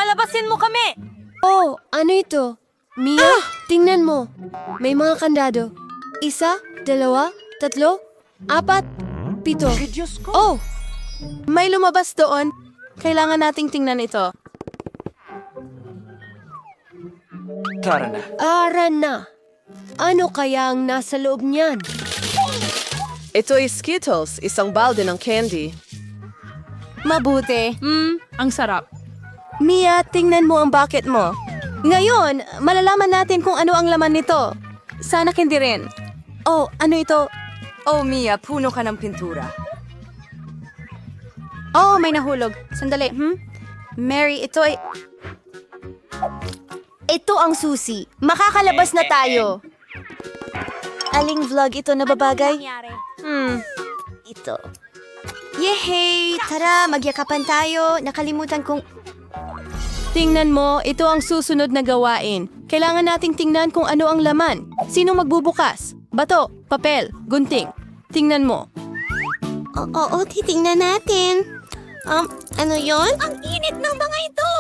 Palabasin mo kami! Oh, ano ito? Mia, tingnan mo. May mga kandado. 1, 2, 3, 4, 7. Oh! May lumabas doon. Kailangan nating tingnan ito. Tara na. Aran na. Ano kaya ang nasa loob niyan? Ito ay Skittles, isang balde ng candy. Mabuti. Ang sarap. Mia, tingnan mo ang bucket mo. Ngayon, malalaman natin kung ano ang laman nito. Sana hindi rin. Oh, ano ito? Oh, Mia, puno ka ng pintura. Oh, may nahulog. Sandali, Mary, ito ay... Ito ang susi. Makakalabas na tayo. Aling vlog ito na babagay? Ito. Yehey! Tara, magyakapan tayo. Nakalimutan kong... Tingnan mo, ito ang susunod na gawain. Kailangan nating tingnan kung ano ang laman. Sino magbubukas? Bato, papel, gunting. Tingnan mo. Oo, titingnan natin. Ano yon? Ang init ng mga ito!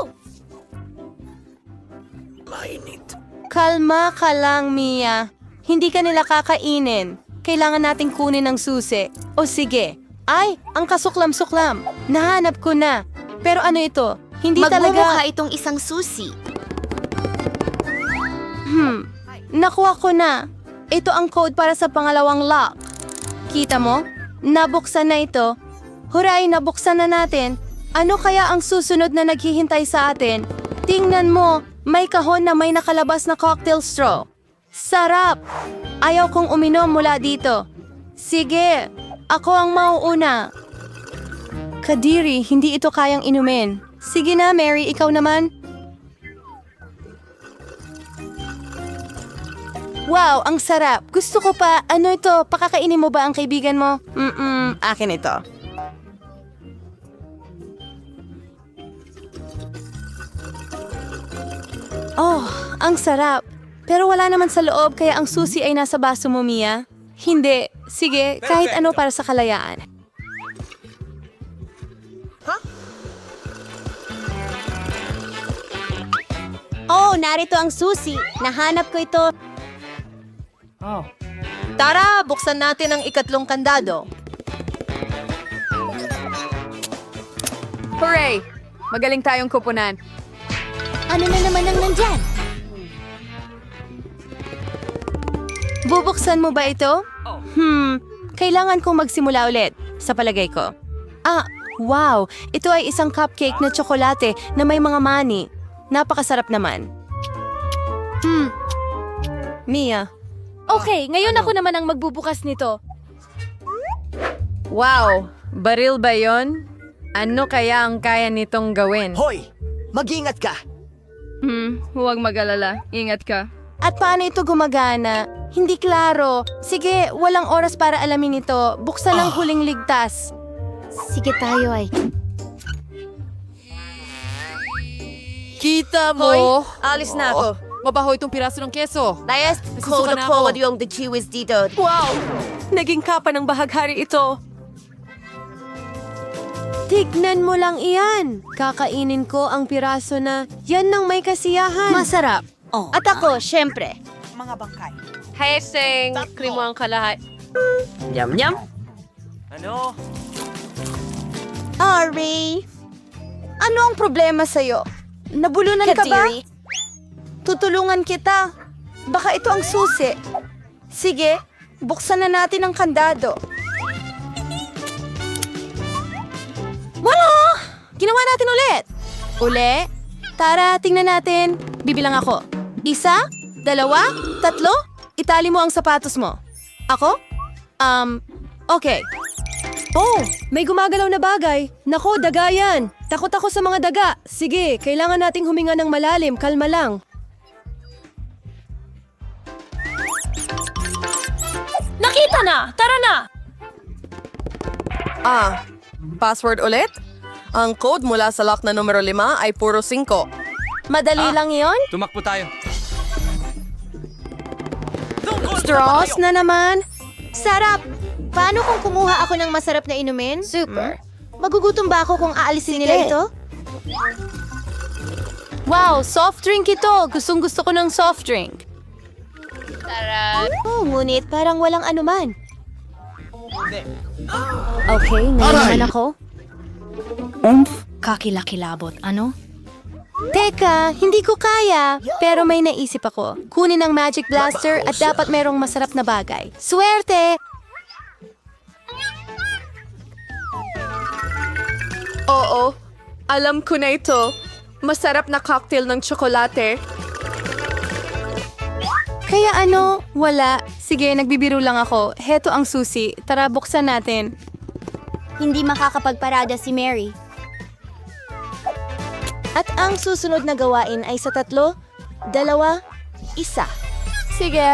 Mainit. Kalma ka lang, Mia. Hindi ka nila kakainin. Kailangan nating kunin ang susi. O sige. Ay, ang kasuklam-suklam. Nahanap ko na. Pero ano ito? Hindi talaga... itong isang susi. Nakuha ko na. Ito ang code para sa pangalawang lock. Kita mo? Nabuksan na ito. Huray, nabuksan na natin. Ano kaya ang susunod na naghihintay sa atin? Tingnan mo, may kahon na may nakalabas na cocktail straw. Sarap! Ayaw kong uminom mula dito. Sige, ako ang mauuna. Kadiri, hindi ito kayang inumin. Sige na, Mary, ikaw naman. Wow, ang sarap. Gusto ko pa. Ano ito? Pakakainin mo ba ang kaibigan mo? Akin ito. Oh, ang sarap. Pero wala naman sa loob kaya ang susi ay nasa baso mo, Mia. Hindi. Sige, kahit ano para sa kalayaan. Oh, narito ang susi. Nahanap ko ito. Tara, buksan natin ang ikatlong kandado. Hooray! Magaling tayong kupunan. Ano na naman ang nandyan? Bubuksan mo ba ito? Kailangan kong magsimula ulit, sa palagay ko. Ah, wow! Ito ay isang cupcake na tsokolate na may mga mani. Napakasarap naman. Mia. Okay, ngayon ako naman ang magbubukas nito. Wow! Baril ba yon? Ano kaya ang kaya nitong gawin? Hoy! Mag-ingat ka! Huwag mag-alala. Ingat ka. At paano ito gumagana? Hindi klaro. Sige, walang oras para alamin ito. Buksan ang huling ligtas. Sige tayo ay. Kita mo! Hoy, alis na ako. Mabaho itong piraso ng keso. Layas, Nasusuka na ako. yung the chewies dito. Wow! Naging kapa ng bahaghari ito. Tignan mo lang iyan. Kakainin ko ang piraso na yan ng may kasiyahan. Masarap. At ako, syempre. Heseng! Krimo ang kalahat. Yum-yum! Ano? Ari, ano ang problema sa'yo? Nabulunan ka ba? Kadiri. Tutulungan kita. Baka ito ang susi. Sige, buksan na natin ang kandado. Wala! Ginawa natin ulit. Uli? Tara, tingnan natin. Bibilang ako. 1, 2, 3. Itali mo ang sapatos mo. Ako? Okay. Oh, may gumagalaw na bagay. Nako, daga yan. Takot ako sa mga daga. Sige, kailangan nating huminga ng malalim. Kalma lang. Nakita na! Tara na! Password ulit? Ang code mula sa lock na numero 5 ay puro 5. Madali lang yon. Tumakbo tayo. Straws na naman. Sarap! Paano kung kumuha ako ng masarap na inumin? Super. Magugutom ba ako kung aalisin nila ito? Wow, soft drink ito. Gustong gusto ko ng soft drink. Oh, ngunit parang walang anuman. Okay, ngayon naman ako. Kakilakilabot. Ano? Teka, hindi ko kaya. Pero may naisip ako. Kunin ang Magic Blaster at dapat merong masarap na bagay. Swerte! Oo, alam ko na ito. Masarap na cocktail ng tsokolate. Kaya ano? Wala. Sige, nagbibiro lang ako. Heto ang susi. Tara, buksan natin. Hindi makakapagparada si Mary. At ang susunod na gawain ay sa 3, 2, 1. Sige.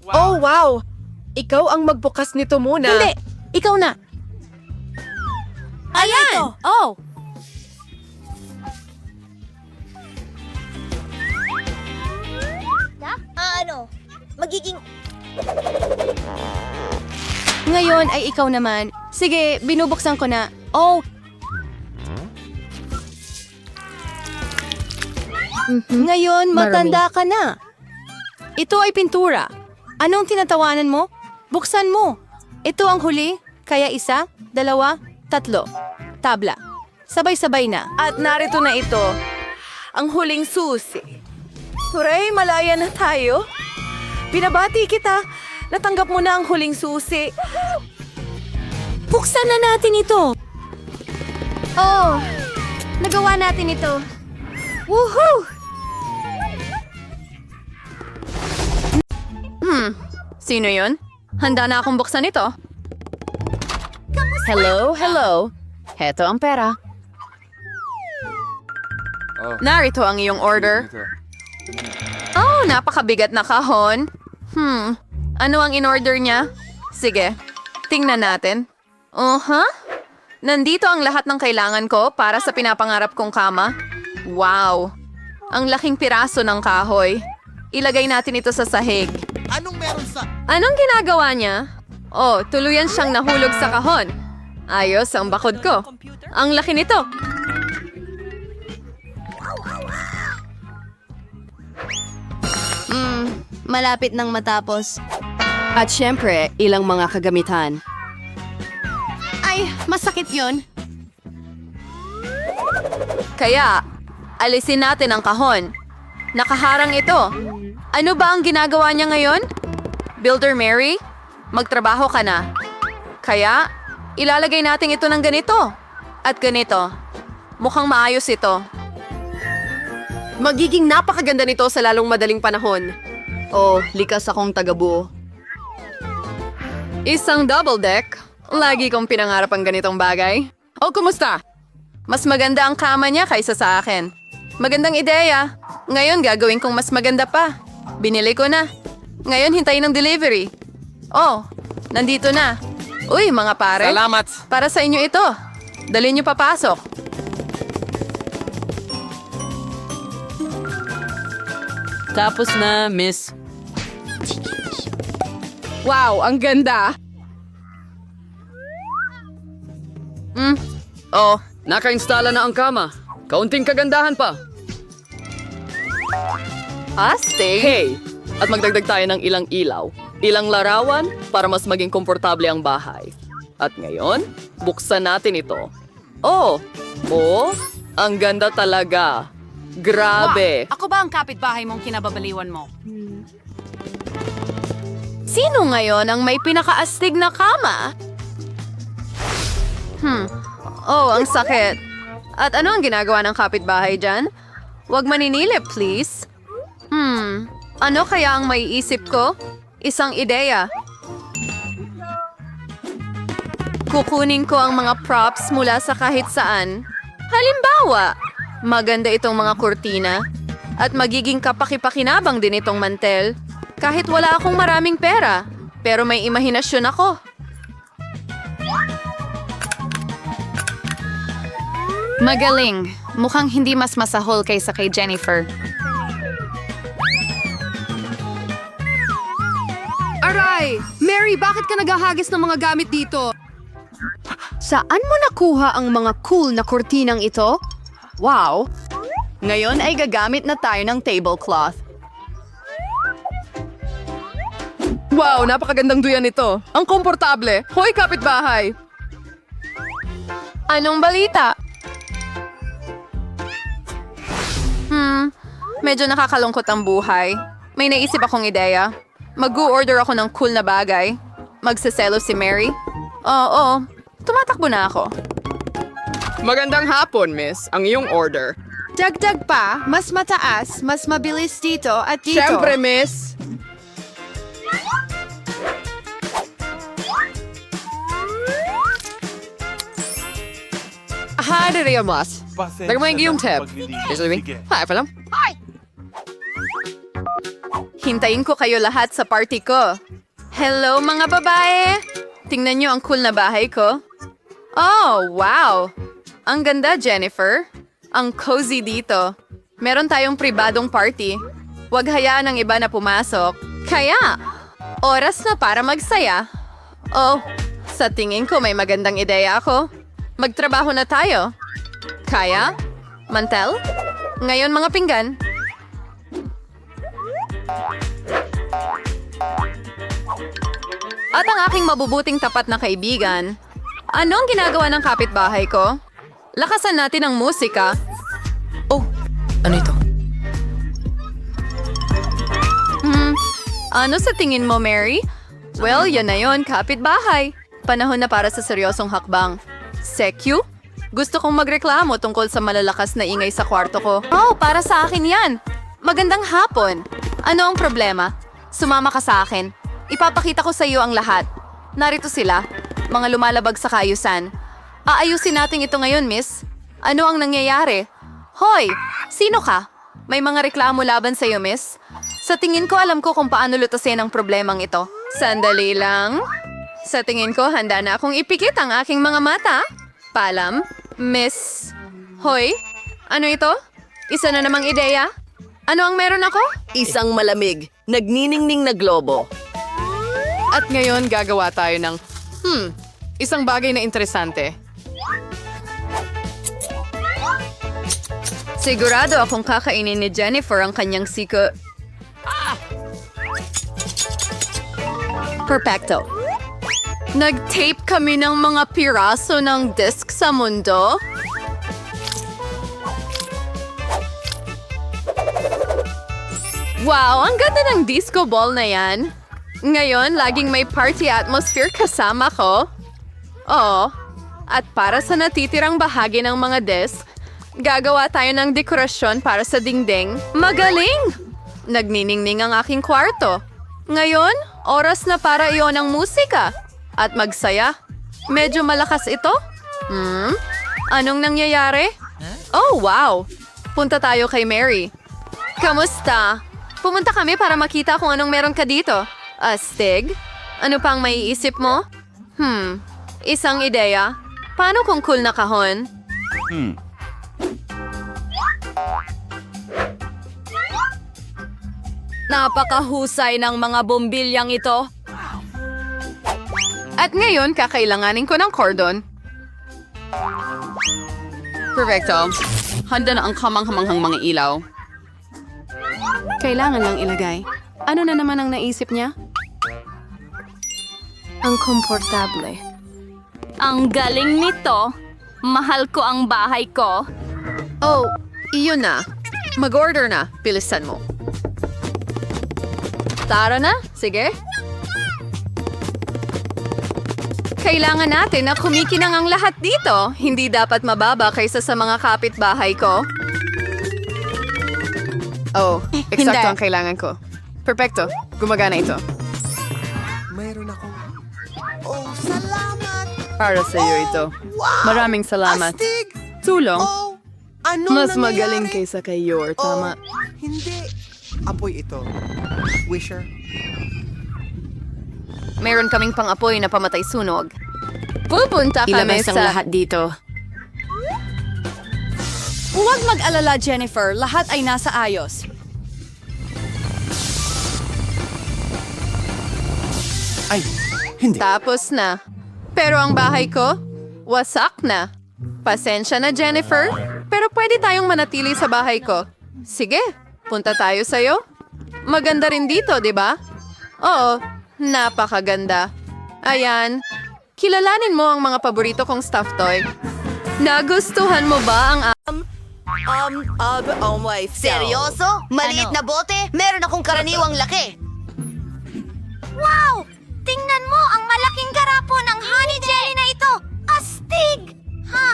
Oh, wow! Ikaw ang magbukas nito muna. Hindi! Ikaw na! Ayan! Oh! Ano? Magiging... Ngayon ay ikaw naman. Sige, binubuksan ko na. Oh! Ngayon, matanda ka na. Ito ay pintura. Anong tinatawanan mo? Buksan mo. Ito ang huli, kaya 1, 2, 3. Tabla. Sabay-sabay na. At narito na ito, ang huling susi. Hooray, malaya na tayo. Binabati kita. Natanggap mo na ang huling susi. Buksan na natin ito. Oh! Nagawa natin ito. Woohoo! Sino yun? Handa na akong buksan ito. Hello, hello. Heto ang pera. Narito ang iyong order. Oh, napakabigat na kahon. Ano ang in-order niya? Sige, tingnan natin. Nandito ang lahat ng kailangan ko para sa pinapangarap kong kama. Wow! Ang laking piraso ng kahoy. Ilagay natin ito sa sahig. Anong ginagawa niya? Oh, tuluyan siyang nahulog sa kahon. Ayos ang bakod ko. Ang laki nito. Malapit nang matapos. At syempre, ilang mga kagamitan. Ay, masakit yon. Kaya, alisin natin ang kahon. Nakaharang ito. Ano ba ang ginagawa niya ngayon? Builder Mary, magtrabaho ka na. Kaya, ilalagay natin ito ng ganito. At ganito. Mukhang maayos ito. Magiging napakaganda nito sa lalong madaling panahon. Oh, likas akong tagabuo. Isang double deck. Lagi kong pinangarap ang ganitong bagay. Oh, kumusta? Mas maganda ang kama niya kaysa sa akin. Magandang ideya. Ngayon gagawin kong mas maganda pa. Binili ko na. Ngayon hintayin ng delivery. Oh, nandito na. Uy, mga pare. Salamat. Para sa inyo ito. Dali niyo papasok. Tapos na, miss. Wow, ang ganda. Oh, Naka-installa na ang kama. Kaunting kagandahan pa. astig. Hey, at magdagdag tayo ng ilang ilaw, ilang larawan para mas maging komportable ang bahay. At ngayon, buksan natin ito. Oh, ang ganda talaga. Grabe. Ako ba ang kapitbahay mong kinababaliwan mo? Sino ngayon ang may pinakaastig na kama? Oh, ang sakit. At ano ang ginagawa ng kapitbahay dyan? Huwag maninilip, please. Ano kaya ang maiisip ko? Isang ideya. Kukunin ko ang mga props mula sa kahit saan. Halimbawa, maganda itong mga kurtina. At magiging kapaki-pakinabang din itong mantel. Kahit wala akong maraming pera, pero may imahinasyon ako. Magaling. Mukhang hindi mas masahol kaysa kay Jennifer. Aray! Mary, bakit ka naghahagis ng mga gamit dito? Saan mo nakuha ang mga cool na kurtinang ito? Wow! Ngayon ay gagamit na tayo ng tablecloth. Wow, napakagandang duyan ito. Ang komportable. Hoy, kapitbahay! Anong balita? Medyo nakakalungkot ang buhay. May naisip akong ideya. Mag-order ako ng cool na bagay. Magsaselo si Mary. Oo, tumatakbo na ako. Magandang hapon, miss. Ang iyong order. Dagdag pa, mas mataas, mas mabilis dito at dito. Siyempre, miss. Hadi rin mas. Nagmahing iyong tip. Isabi, hi pa lang. Hintayin ko kayo lahat sa party ko. Hello, mga babae! Tingnan niyo ang cool na bahay ko. Oh, wow! Ang ganda, Jennifer. Ang cozy dito. Meron tayong pribadong party. Huwag hayaan ng iba na pumasok. Kaya, oras na para magsaya. Oh, sa tingin ko may magandang ideya ako. Magtrabaho na tayo. Kaya? Mantel? Ngayon mga pinggan. At ang aking mabubuting tapat na kaibigan. Anong ginagawa ng kapitbahay ko? Lakasan natin ang musika. Oh, ano ito? Ano sa tingin mo, Mary? Well, yan na yon, kapitbahay. Panahon na para sa seryosong hakbang. Sekyu? Gusto kong magreklamo tungkol sa malalakas na ingay sa kwarto ko. Oh, para sa akin yan. Magandang hapon. Ano ang problema? Sumama ka sa akin. Ipapakita ko sa iyo ang lahat. Narito sila, mga lumalabag sa kayusan. Aayusin natin ito ngayon, miss. Ano ang nangyayari? Hoy, sino ka? May mga reklamo laban sa iyo, miss? Sa tingin ko, alam ko kung paano lutasin ang problemang ito. Sandali lang. Sa tingin ko, handa na akong ipikit ang aking mga mata. Paalam, miss. Hoy, ano ito? Isa na namang ideya? Ano ang meron ako? Isang malamig, nagniningning na globo. At ngayon, gagawa tayo ng, isang bagay na interesante. Sigurado akong kakainin ni Jennifer ang kanyang siko. Perfecto. Nag-tape kami ng mga piraso ng disk sa mundo. Wow, ang ganda ng disco ball na yan. Ngayon, laging may party atmosphere kasama ko. Oo. At para sa natitirang bahagi ng mga desk, gagawa tayo ng dekorasyon para sa dingding. Magaling! Nagniningning ang aking kwarto. Ngayon, oras na para iyon ang musika. At magsaya. Medyo malakas ito. Anong nangyayari? Oh, wow! Punta tayo kay Mary. Kamusta? Pumunta kami para makita kung anong meron ka dito. Astig? Ano pang maiisip mo? Isang ideya. Paano kung cool na kahon? Napakahusay ng mga bombilyang ito. At ngayon, kakailanganin ko ng cordon. Perfecto. Handa na ang kamanghamanghang mga ilaw. Kailangan lang ilagay. Ano na naman ang naisip niya? Ang komportable. Ang galing nito. Mahal ko ang bahay ko. Oh, iyon na. Mag-order na. Bilisan mo. Tara na. Sige. Kailangan natin na kumikinang ang lahat dito. Hindi dapat mababa kaysa sa mga kapitbahay ko. Oh, eksakto ang kailangan ko. Perfecto. Gumagana ito. Mayroon ako. Oh, salamat! Para sa iyo ito. Wow! Maraming salamat. Astig! Tulong. Oh, ano Mas nangyayari? magaling kaysa kay Yor, tama? Oh, hindi. Apoy ito. Wisher. Meron kaming pang-apoy na pamatay sunog. Pupunta kami Ilabas ang sa... lahat dito. Huwag mag-alala, Jennifer. Lahat ay nasa ayos. Ay, hindi. Tapos na. Pero ang bahay ko, wasak na. Pasensya na, Jennifer. Pero pwede tayong manatili sa bahay ko. Sige, punta tayo sa'yo. Maganda rin dito, di ba? Oo, napakaganda. Ayan, kilalanin mo ang mga paborito kong stuffed toy. Nagustuhan mo ba ang Oh my, seryoso? Maliit na bote? Meron akong karaniwang laki. Wow! Tingnan mo ang malaking garapo ng honey jelly na ito! Astig! Ha?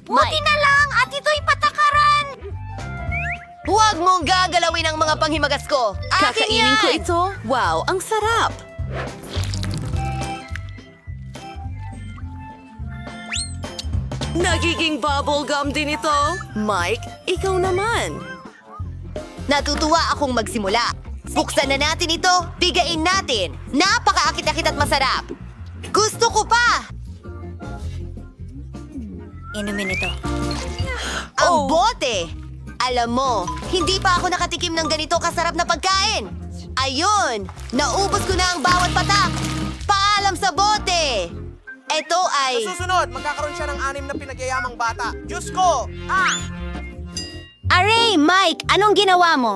Buti na lang at ito'y patakaran! Huwag mong gagalawin ang mga panghimagas ko. Akin Kakainin yan! ko ito? Wow, ang sarap! Nagiging bubblegum din ito. Mike, ikaw naman. Natutuwa akong magsimula. Buksan na natin ito, bigain natin. Napakaakit-akit at masarap. Gusto ko pa! Inumin ito. Ang bote! Alam mo, hindi pa ako nakatikim ng ganito kasarap na pagkain. Ayun! Naubos ko na ang bawat patak! Paalam sa bote! Ito ay... Sa susunod, magkakaroon siya ng 6 na pinagyayamang bata. Diyos ko! Aray, Mike! Anong ginawa mo?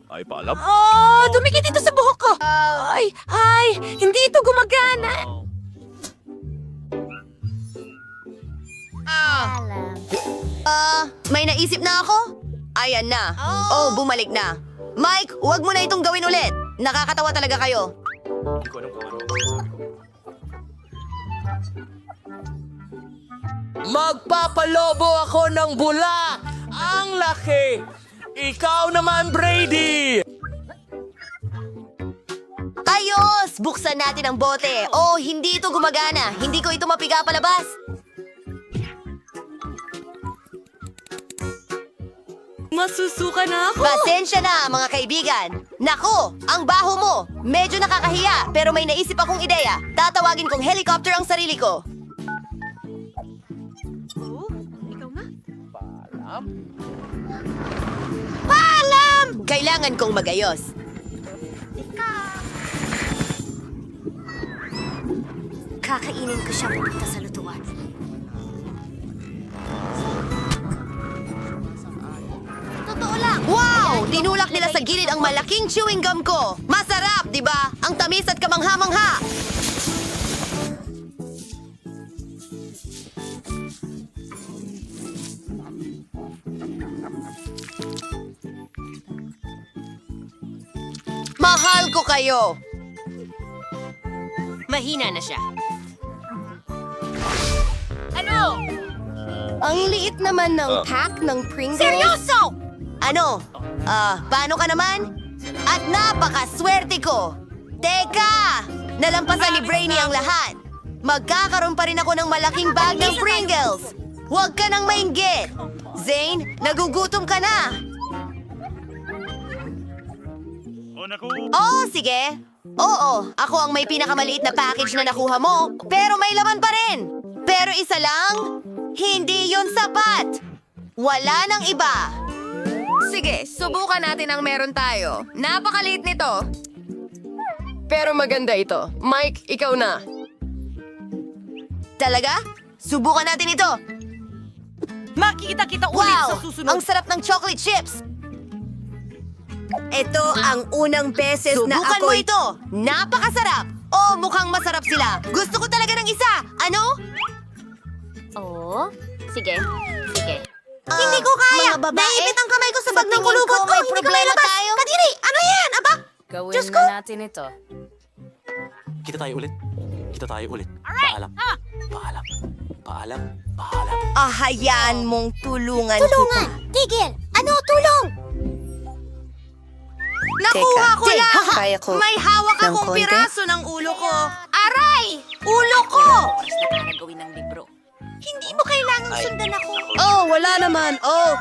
Ay, paalam. Oh, dumikit ito sa buhok ko! Ay, hindi ito gumagana! May naisip na ako? Ayan na. Oh, bumalik na. Mike, huwag mo na itong gawin ulit. Nakakatawa talaga kayo. Magpapalobo ako ng bula! Ang laki! Ikaw naman, Brady! Ayos! Buksan natin ang bote. Oh, hindi ito gumagana. Hindi ko ito mapiga palabas. Masusuka na ako. Pasensya na, mga kaibigan. Nako, ang baho mo. Medyo nakakahiya, pero may naisip akong ideya. Tatawagin kong helicopter ang sarili ko. Paalam! Kailangan kong magayos. Kakainin ko siya papunta sa lutuan. Totoo lang! Wow! Tinulak nila sa gilid ang malaking chewing gum ko. Masarap, di ba? Ang tamis at kamangha-mangha. Mahal ko kayo. Mahina na siya. Ang liit naman ng pack ng Pringles. Seryoso! Ano? Paano ka naman? At napakaswerte ko! Teka! Nalampasan ni Brainy ang lahat. Magkakaroon pa rin ako ng malaking bag ng Pringles. Huwag ka nang mainggit. Zane, nagugutom ka na. Oh, sige. Oo, ako ang may pinakamaliit na package na nakuha mo. Pero may laman pa rin. Pero isa lang, hindi yun sapat. Wala nang iba. Sige, subukan natin ang meron tayo. Napakaliit nito. Pero maganda ito. Mike, ikaw na. Talaga? Subukan natin ito. Makikita kita ulit Wow! sa susunod. Ang sarap ng chocolate chips. Ito ang unang beses na Subukan ako... mo ito! Napakasarap! Oh, mukhang masarap sila. Gusto ko talaga ng isa. Ano? Oo. Sige. Sige. Hindi ko kaya. mga babae, Naipit ang kamay ko sa bag ng tingin kulubot ko ko. may Hindi ko problema mailabas. tayo. Kadiri, ano yan? Aba? Gawin Diyos ko. natin ito. Kita tayo ulit. Kita tayo ulit. Paalam. Paalam. Paalam. Paalam. Hayaan mong tulungan Tulungan! Tigil! Ano? Tulong! Nakuha ko Teka, lang! kaya ko May hawak ng akong konti? piraso ng ulo ko. Aray! Ulo ko! Gawin ng libro. Hindi mo kailangang sundan ako. Oh, wala naman. Oh,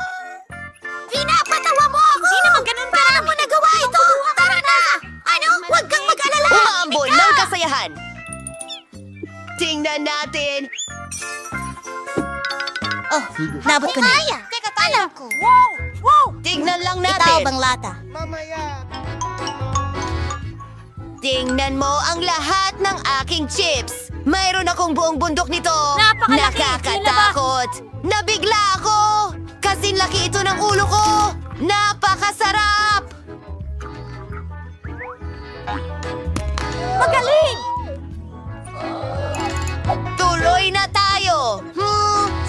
Pinapatawa mo ako! Hindi naman ganun ka! Paano mo nagawa ito? Tara na! Ano? Huwag kang mag-alala! Umaambon ng kasayahan. Tingnan natin. Oh, nabot ko na. Kaya! Teka, alam ko. Tingnan lang Itaw natin. bang lata? Tingnan mo ang lahat ng aking chips. Mayroon akong buong bundok nito. Napakalaki. Nakakatakot. Nabigla ako. Kasinlaki ito ng ulo ko! Napakasarap! Magaling! Tuloy na tayo!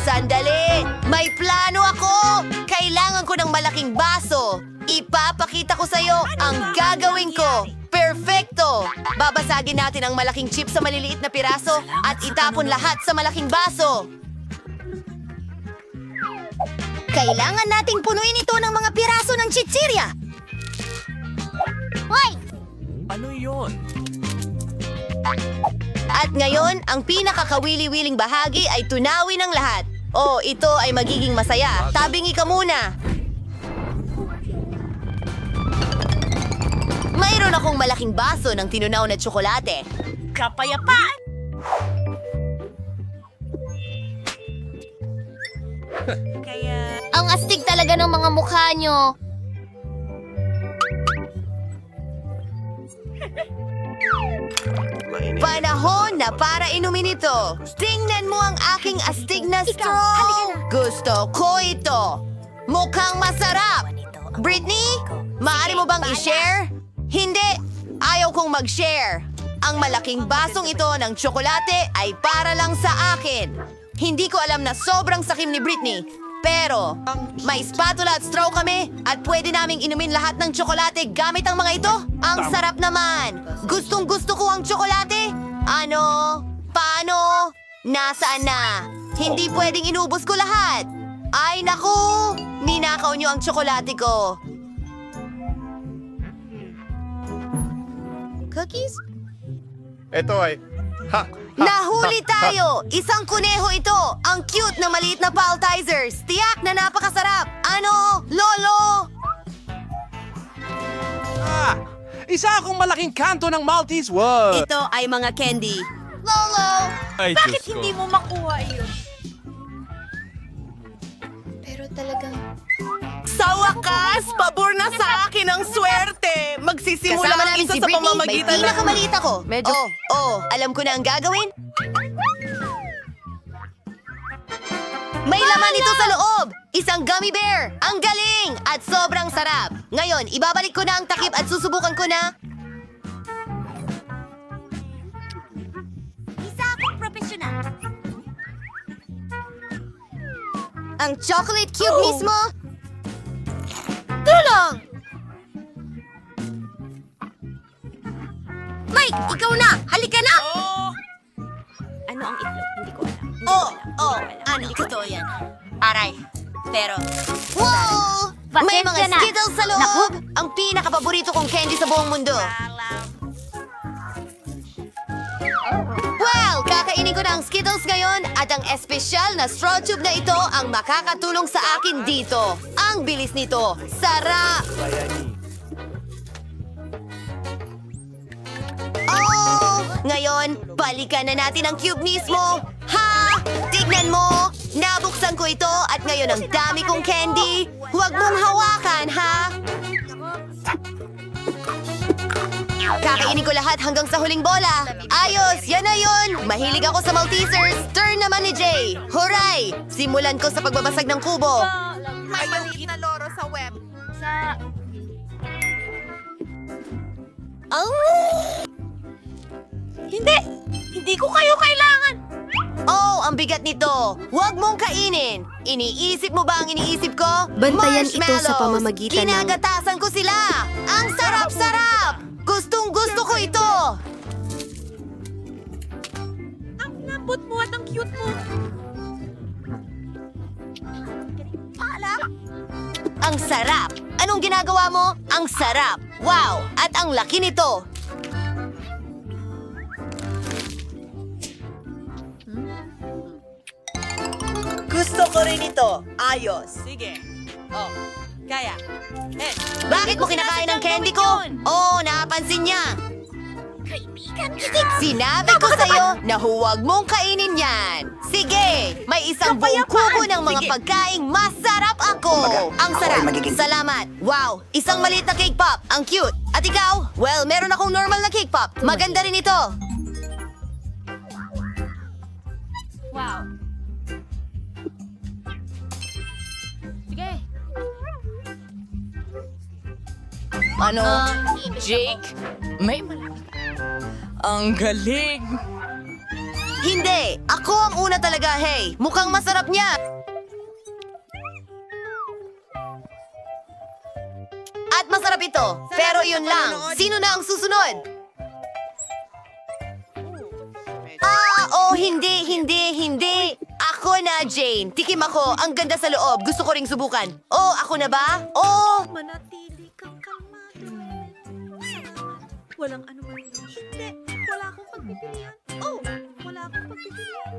Sandali! May plano ako! Kailangan ko ng malaking baso. Ipapakita ko sa'yo ang gagawin ko. Perfecto! Babasagin natin ang malaking chip sa maliliit na piraso at itapon lahat sa malaking baso. Kailangan nating punuin ito ng mga piraso ng chichirya. Hoy! Ano yon? At ngayon, ang pinakakawili-wiling bahagi ay tunawin ng lahat. Oh, ito ay magiging masaya. Tabingi ka muna. Mayroon akong malaking baso ng tinunaw na tsokolate. Kapayapaan! Ang astig talaga ng mga mukha nyo. Panahon na para inumin ito. Tingnan mo ang aking astig na straw. Gusto ko ito. Mukhang masarap. Britney, maaari mo bang i-share? Hindi. Ayaw kong mag-share. Ang malaking basong ito ng tsokolate ay para lang sa akin. Hindi ko alam na sobrang sakim ni Britney. Pero, may spatula at straw kami at pwede naming inumin lahat ng tsokolate gamit ang mga ito. Ang sarap naman. Gustong gusto ko ang tsokolate. Ano? Paano? Nasaan na? Hindi pwedeng inubos ko lahat. Ay naku! Ninakaw niyo ang tsokolate ko. Cookies? Ito ay... Nahuli tayo! Isang kuneho ito! Ang cute na maliit na paltizers! Tiyak na napakasarap! Ano? Lolo! Isa akong malaking kanto ng Maltese. Wow! Ito ay mga candy. Lolo! Ay, Bakit Diyos ko. hindi mo makuha iyon? Pero talagang... Sa wakas, pabor na sa akin ang swerte. Magsisimula Kasama ang namin isa si sa Britney, may pamamagitan ng... pinakamaliit ako. Medyo- Alam ko na ang gagawin. May laman ito sa loob! Isang gummy bear! Ang galing! At sobrang sarap! Ngayon, ibabalik ko na ang takip at susubukan ko na... Isa akong profesional. Ang chocolate cube mismo? Tulong! Mike, ikaw na! Halika na! Ano ang itlog? Hindi ko alam. Ano? Totoo yan. Aray. Pero... Wow! May Pasensya mga na. Skittles sa loob! Naku. Ang pinakapaborito kong candy sa buong mundo. Well, kakainin ko na ang Skittles ngayon at ang espesyal na straw tube na ito ang makakatulong sa akin dito. Ang bilis nito. Sarap! Oh! Ngayon, balikan na natin ang cube mismo. Ha! Tignan mo! Nabuksan ko ito at ngayon ang dami kong candy. Huwag mong hawakan, ha? Kakainin ko lahat hanggang sa huling bola. Ayos! Yan na yun! Mahilig ako sa Maltesers. Turn naman ni Jay. Huray! Simulan ko sa pagbabasag ng kubo. May maliit na loro sa web. Hindi ko kayo kailangan. Oh, ang bigat nito. Huwag mong kainin. Iniisip mo ba ang iniisip ko? Bantayan ito sa Marshmallows. pamamagitan ng- Kinagatasan ko sila. Ang sarap-sarap. Gustong gusto ko ito. Ang lambot mo at ang cute mo. Ang sarap. Anong ginagawa mo? Ang sarap. Wow! At ang laki nito. Gusto ko rin ito. Ayos. Sige. Oh, kaya. Bakit mo kinakain ang candy ko? Oo, napansin niya. Kaibigan kita. Sinabi ko sa'yo na huwag mong kainin yan. Sige, may isang buong kubo ng mga pagkaing masarap ako. Ang sarap. Salamat. Wow, isang maliit na cake pop. Ang cute. At ikaw? Well, meron akong normal na cake pop. Maganda rin ito. Wow. Ano? Jake? May ang galing! Hindi! Ako ang una talaga, hey! Mukhang masarap niya! At masarap ito! Pero yun lang! Sino na ang susunod? Hindi! Ako na, Jane! Tikim ako! Ang ganda sa loob! Gusto ko ring subukan! Oh, ako na ba? Oh! Manatili kang kalmado. Walang anuman. Hindi, wala akong pagpipilian. Oh, wala akong pagpipilian.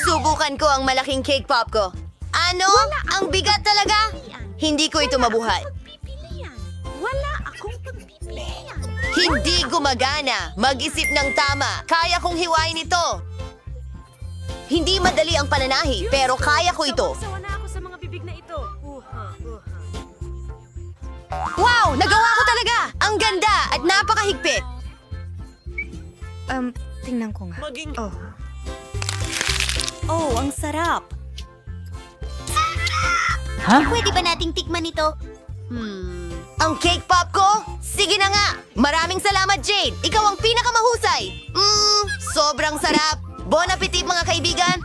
Subukan ko ang malaking cake pop ko. Ano? Ang bigat talaga? Hindi ko ito mabuhat. Pagpipilian. Wala akong pagpipilian. Hindi gumagana. Mag-isip ng tama. Kaya kong hiwain ito. Hindi madali ang pananahi, pero kaya ko ito. Sawa na ako sa mga bibig na ito. Wow! Nagawa ko talaga! Ang ganda at napakahigpit. Tingnan ko nga. Oh, ang sarap. Pwede ba nating tikman ito? Ang cake pop ko? Sige na nga! Maraming salamat, Jane! Ikaw ang pinakamahusay! Sobrang sarap! Bon appetit, mga kaibigan!